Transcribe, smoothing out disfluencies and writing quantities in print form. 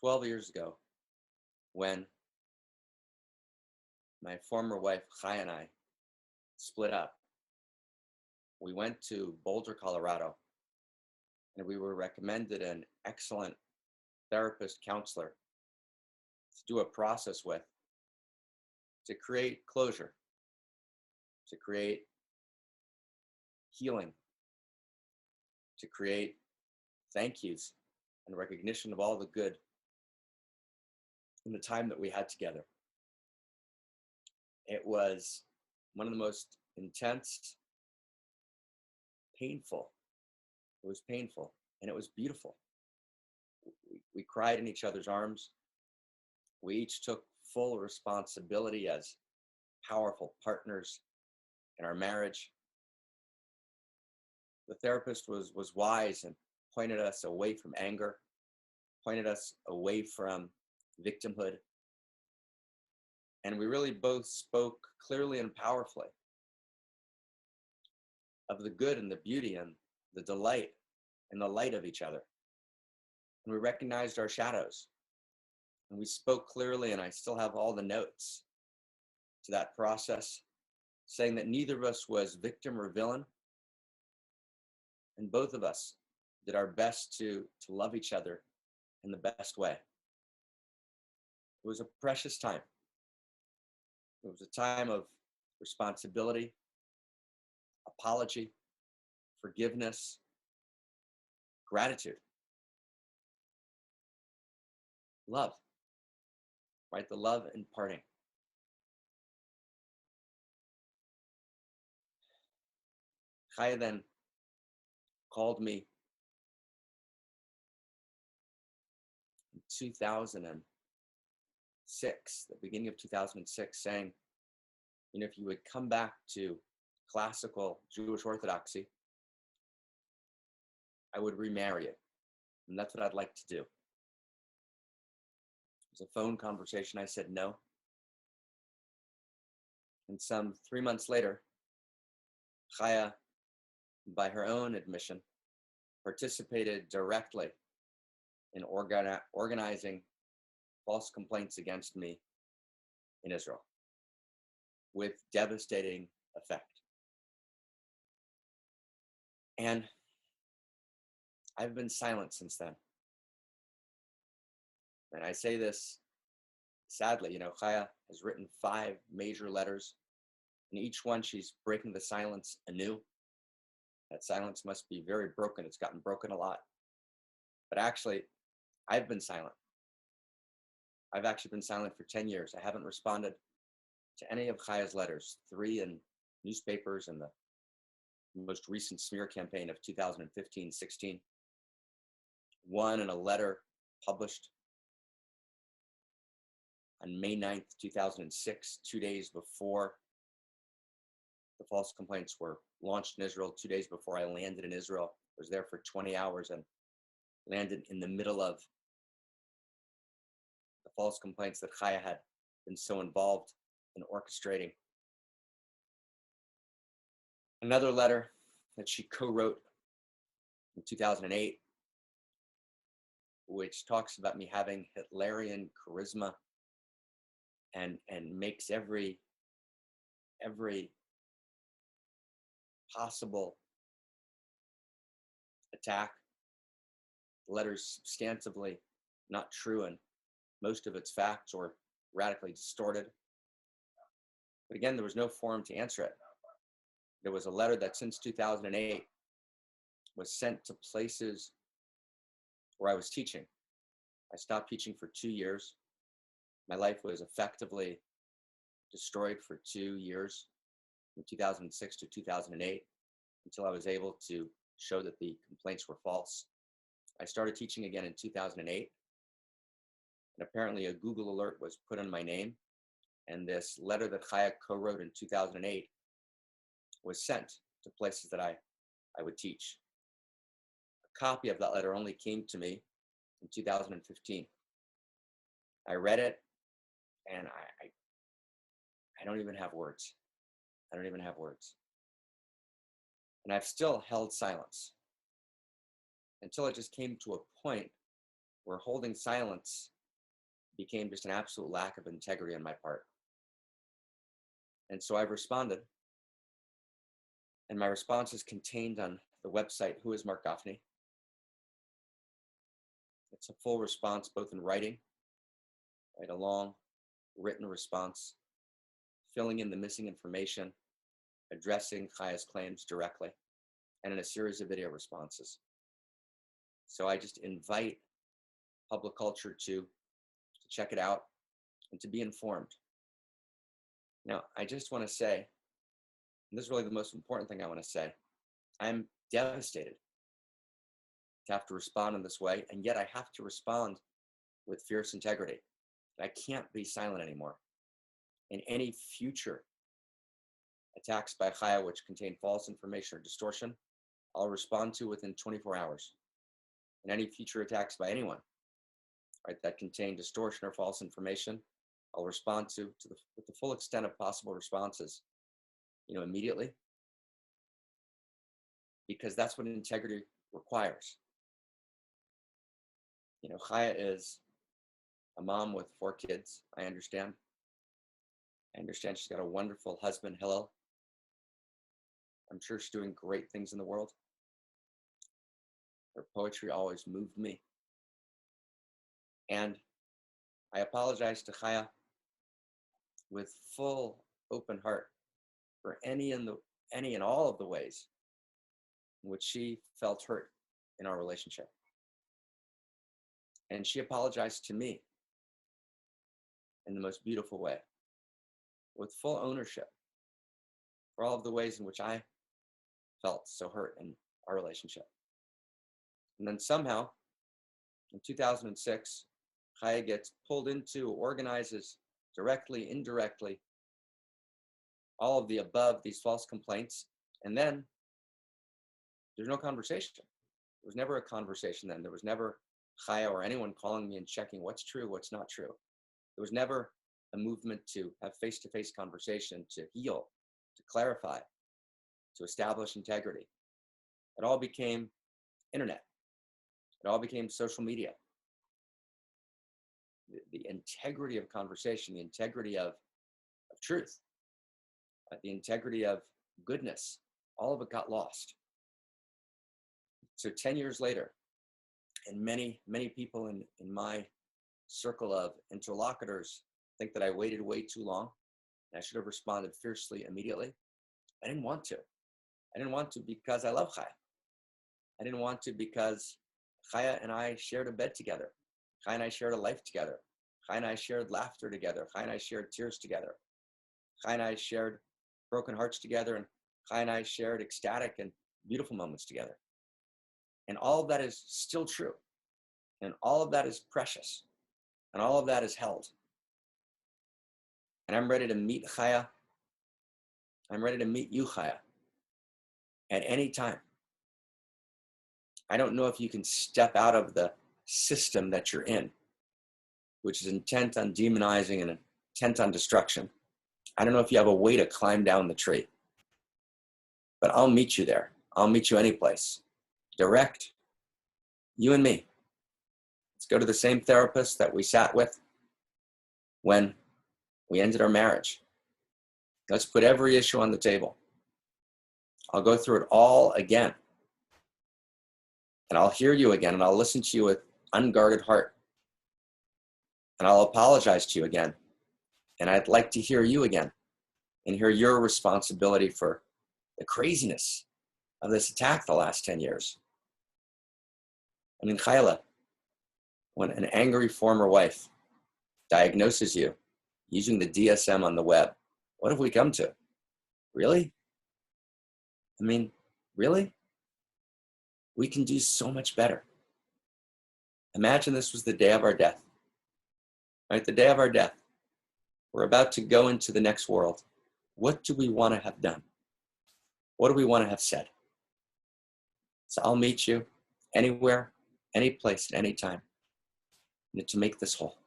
12 years ago, when my former wife, Chaya, and I split up, we went to Boulder, Colorado, and we were recommended an excellent therapist counselor to do a process with to create closure, to create healing, to create thank yous and recognition of all the good in the time that we had together. It was one of the most intense, painful. It was painful and it was beautiful. We cried in each other's arms. We each took full responsibility as powerful partners in our marriage. The therapist was wise and pointed us away from anger, pointed us away from victimhood. And we really both spoke clearly and powerfully of the good and the beauty and the delight and the light of each other. And we recognized our shadows. And we spoke clearly, and I still have all the notes to that process, saying that neither of us was victim or villain. And both of us did our best to love each other in the best way. It was a precious time. It was a time of responsibility, apology, forgiveness, gratitude, love, right? The love and parting. Chaya then called me in 2006, the beginning of 2006, saying, if you would come back to classical Jewish Orthodoxy, I would remarry you. And that's what I'd like to do. It was a phone conversation. I said no. And some 3 months later, Chaya, by her own admission, participated directly in organizing false complaints against me in Israel with devastating effect. And I've been silent since then. And I say this sadly, Chaya has written 5 major letters. In each one, she's breaking the silence anew. That silence must be very broken. It's gotten broken a lot. But actually, I've been silent. I've actually been silent for 10 years. I haven't responded to any of Chaya's letters, 3 in newspapers and the most recent smear campaign of 2015-16. 1 in a letter published on May 9th, 2006, 2 days before the false complaints were launched in Israel, 2 days before I landed in Israel. I was there for 20 hours and landed in the middle of the false complaints that Chaya had been so involved in orchestrating. Another letter that she co-wrote in 2008, which talks about me having Hitlerian charisma and makes every possible attack. The letter's substantively not true, and most of its facts or radically distorted. But again, there was no forum to answer it. There was a letter that since 2008 was sent to places where I was teaching. I stopped teaching for 2 years. My life was effectively destroyed for 2 years, from 2006 to 2008, until I was able to show that the complaints were false. I started teaching again in 2008, and apparently a Google alert was put on my name, and this letter that Chaya co-wrote in 2008 was sent to places that I would teach. A copy of that letter only came to me in 2015. I read it, and I don't even have words. I don't even have words. And I've still held silence until it just came to a point where holding silence became just an absolute lack of integrity on my part. And so I've responded. And my response is contained on the website, Who is Marc Gafni? It's a full response, both in writing, right, a long written response, filling in the missing information, addressing Chaya's claims directly, and in a series of video responses. So I just invite public culture to check it out and to be informed. Now, I just want to say, and this is really the most important thing I want to say, I'm devastated to have to respond in this way, and yet I have to respond with fierce integrity. I can't be silent anymore. In any future attacks by Chaya which contain false information or distortion, I'll respond to within 24 hours. And any future attacks by anyone, right, that contain distortion or false information, I'll respond with the full extent of possible responses, immediately, because that's what integrity requires. Chaya is a mom with 4 kids. I understand she's got a wonderful husband, Hillel. I'm sure she's doing great things in the world. Her poetry always moved me. And I apologize to Chaya with full open heart for any and all of the ways in which she felt hurt in our relationship. And she apologized to me in the most beautiful way, with full ownership for all of the ways in which I felt so hurt in our relationship. And then somehow, in 2006, Chaya gets pulled into, organizes directly, indirectly, all of the above, these false complaints, and then there's no conversation. There was never a conversation then. There was never Chaya or anyone calling me and checking what's true, what's not true. There was never a movement to have face-to-face conversation, to heal, to clarify, to establish integrity. It all became internet. It all became social media. The integrity of conversation, the integrity of truth, the integrity of goodness, all of it got lost. So 10 years later, and many, many people in my circle of interlocutors think that I waited way too long and I should have responded fiercely immediately. I didn't want to. I didn't want to because I love Chaya. I didn't want to because Chaya and I shared a bed together. Chaya and I shared a life together. Chaya and I shared laughter together. Chaya and I shared tears together. Chaya and I shared broken hearts together. And Chaya and I shared ecstatic and beautiful moments together. And all of that is still true. And all of that is precious. And all of that is held. And I'm ready to meet Chaya. I'm ready to meet you, Chaya, at any time. I don't know if you can step out of the system that you're in, which is intent on demonizing and intent on destruction. I don't know if you have a way to climb down the tree, but I'll meet you there. I'll meet you any place. Direct, you and me. Let's go to the same therapist that we sat with when we ended our marriage. Let's put every issue on the table. I'll go through it all again. And I'll hear you again, and I'll listen to you with unguarded heart. And I'll apologize to you again. And I'd like to hear you again and hear your responsibility for the craziness of this attack the last 10 years. I mean, Chaya, when an angry former wife diagnoses you using the DSM on the web, what have we come to? Really? I mean, really? We can do so much better. Imagine this was the day of our death, right? The day of our death. We're about to go into the next world. What do we want to have done? What do we want to have said? So I'll meet you anywhere, any place, at any time, to make this whole.